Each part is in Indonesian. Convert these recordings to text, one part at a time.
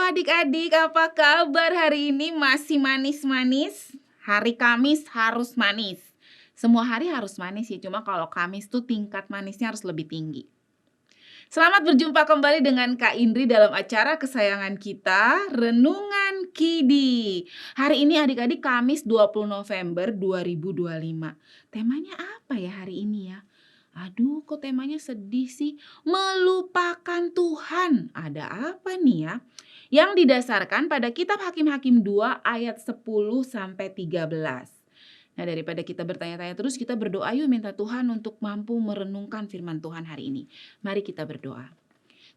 adik-adik, apa kabar hari ini? Masih manis-manis? Hari Kamis harus manis. Semua hari harus manis sih, cuma kalau Kamis tuh tingkat manisnya harus lebih tinggi. Selamat berjumpa kembali dengan Kak Indri dalam acara kesayangan kita, Renungan Kidi. Hari ini adik-adik Kamis 20 November 2025. Temanya apa ya hari ini ya? Aduh, kok temanya sedih sih? Melupakan Tuhan. Ada apa nih ya? Yang didasarkan pada kitab Hakim-Hakim 2 ayat 10 sampai 13. Nah, daripada kita bertanya-tanya terus, kita berdoa yuk minta Tuhan untuk mampu merenungkan firman Tuhan hari ini. Mari kita berdoa.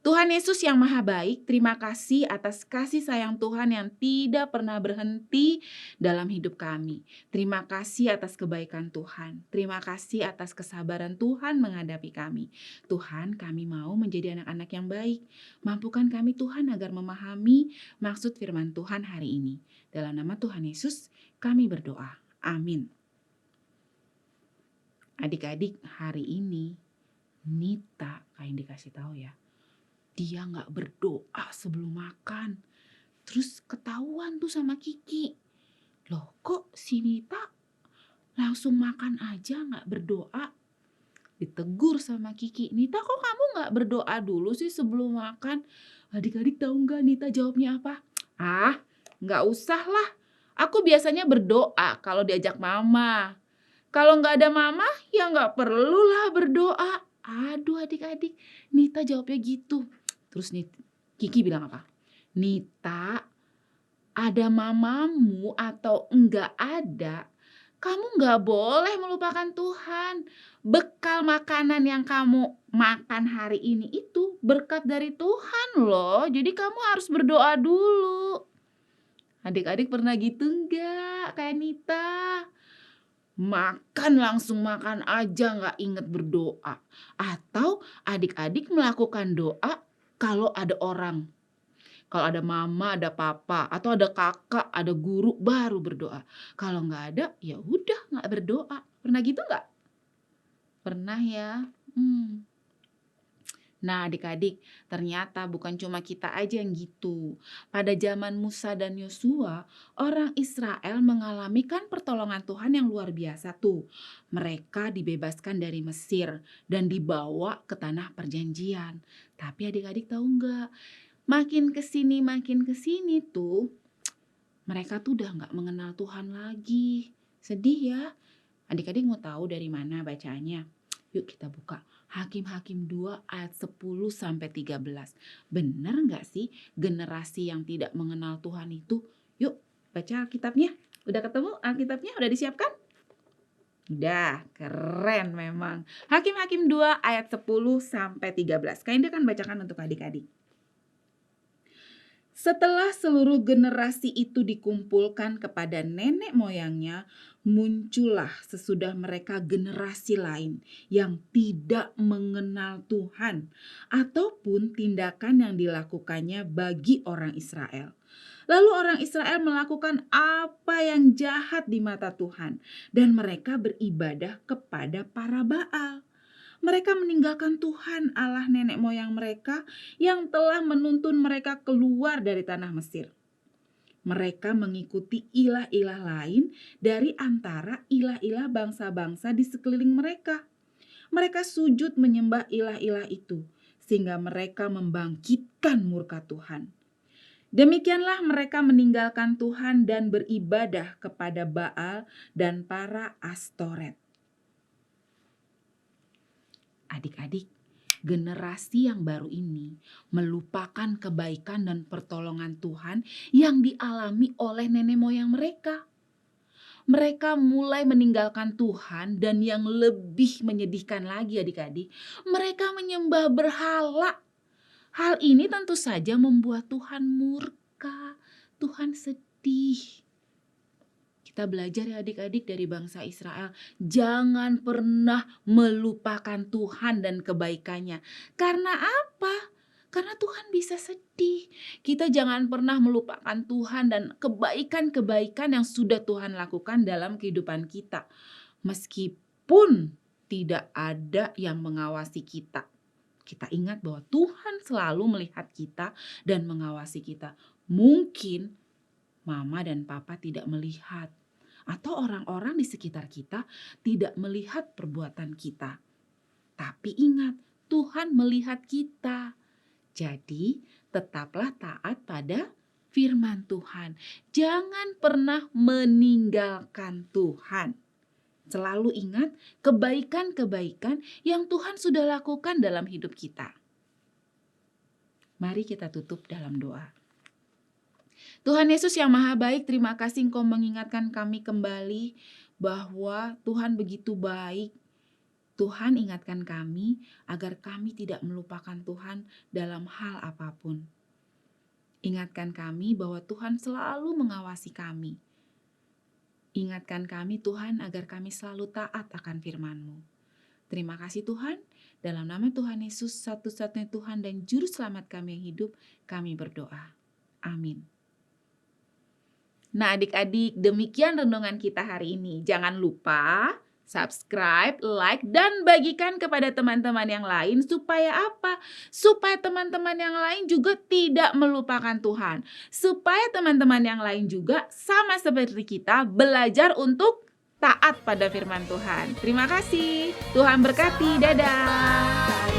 Tuhan Yesus yang Maha Baik, terima kasih atas kasih sayang Tuhan yang tidak pernah berhenti dalam hidup kami. Terima kasih atas kebaikan Tuhan. Terima kasih atas kesabaran Tuhan menghadapi kami. Tuhan, kami mau menjadi anak-anak yang baik. Mampukan kami Tuhan agar memahami maksud firman Tuhan hari ini. Dalam nama Tuhan Yesus, kami berdoa. Amin. Adik-adik, hari ini Nita kayak yang dikasih tahu ya. Dia gak berdoa sebelum makan. Terus ketahuan tuh sama Kiki. Loh kok si Nita langsung makan aja gak berdoa? Ditegur sama Kiki. Nita kok kamu gak berdoa dulu sih sebelum makan? Adik-adik tahu gak Nita jawabnya apa? Gak usah lah. Aku biasanya berdoa kalau diajak mama. Kalau gak ada mama ya gak perlulah berdoa. Aduh adik-adik, Nita jawabnya gitu. Terus Kiki bilang apa? Nita, ada mamamu atau enggak ada, kamu enggak boleh melupakan Tuhan. Bekal makanan yang kamu makan hari ini itu berkat dari Tuhan loh. Jadi kamu harus berdoa dulu. Adik-adik pernah gitu enggak kayak Nita? Makan langsung makan aja gak inget berdoa. Atau adik-adik melakukan doa kalau ada orang. Kalau ada mama, ada papa, atau ada kakak, ada guru baru berdoa. Kalau gak ada ya udah gak berdoa. Pernah gitu gak? Pernah ya. Nah adik-adik, ternyata bukan cuma kita aja yang gitu. Pada zaman Musa dan Yosua, orang Israel mengalami kan pertolongan Tuhan yang luar biasa tuh. Mereka dibebaskan dari Mesir dan dibawa ke tanah perjanjian. Tapi adik-adik tahu nggak? Makin kesini tuh, mereka tuh udah nggak mengenal Tuhan lagi. Sedih ya. Adik-adik mau tahu dari mana bacanya? Yuk kita buka. Hakim-Hakim 2 ayat 10 sampai 13. Benar nggak sih generasi yang tidak mengenal Tuhan itu? Yuk baca Alkitabnya. Udah ketemu Alkitabnya? Udah disiapkan? Udah, keren memang. Hakim-Hakim 2 ayat 10 sampai 13. Kak Indah kan bacakan untuk adik-adik. Setelah seluruh generasi itu dikumpulkan kepada nenek moyangnya, muncullah sesudah mereka generasi lain yang tidak mengenal Tuhan ataupun tindakan yang dilakukannya bagi orang Israel. Lalu orang Israel melakukan apa yang jahat di mata Tuhan dan mereka beribadah kepada para Baal. Mereka meninggalkan Tuhan Allah nenek moyang mereka yang telah menuntun mereka keluar dari tanah Mesir. Mereka mengikuti ilah-ilah lain dari antara ilah-ilah bangsa-bangsa di sekeliling mereka. Mereka sujud menyembah ilah-ilah itu sehingga mereka membangkitkan murka Tuhan. Demikianlah mereka meninggalkan Tuhan dan beribadah kepada Baal dan para Astoret. Adik-adik, generasi yang baru ini melupakan kebaikan dan pertolongan Tuhan yang dialami oleh nenek moyang mereka. Mereka mulai meninggalkan Tuhan dan yang lebih menyedihkan lagi adik-adik, mereka menyembah berhala. Hal ini tentu saja membuat Tuhan murka, Tuhan sedih. Kita belajar ya adik-adik dari bangsa Israel, jangan pernah melupakan Tuhan dan kebaikannya. Karena apa? Karena Tuhan bisa sedih. Kita jangan pernah melupakan Tuhan dan kebaikan-kebaikan yang sudah Tuhan lakukan dalam kehidupan kita. Meskipun tidak ada yang mengawasi kita. Kita ingat bahwa Tuhan selalu melihat kita dan mengawasi kita. Mungkin mama dan papa tidak melihat, atau orang-orang di sekitar kita tidak melihat perbuatan kita. Tapi ingat, Tuhan melihat kita. Jadi, tetaplah taat pada firman Tuhan. Jangan pernah meninggalkan Tuhan. Selalu ingat kebaikan-kebaikan yang Tuhan sudah lakukan dalam hidup kita. Mari kita tutup dalam doa. Tuhan Yesus yang Maha Baik, terima kasih Engkau mengingatkan kami kembali bahwa Tuhan begitu baik. Tuhan ingatkan kami agar kami tidak melupakan Tuhan dalam hal apapun. Ingatkan kami bahwa Tuhan selalu mengawasi kami. Ingatkan kami Tuhan agar kami selalu taat akan firman-Mu. Terima kasih Tuhan, dalam nama Tuhan Yesus satu-satunya Tuhan dan Juru Selamat kami yang hidup, kami berdoa. Amin. Nah adik-adik, demikian renungan kita hari ini. Jangan lupa subscribe, like, dan bagikan kepada teman-teman yang lain. Supaya apa? Supaya teman-teman yang lain juga tidak melupakan Tuhan. Supaya teman-teman yang lain juga sama seperti kita belajar untuk taat pada firman Tuhan. Terima kasih. Tuhan berkati. Dadah.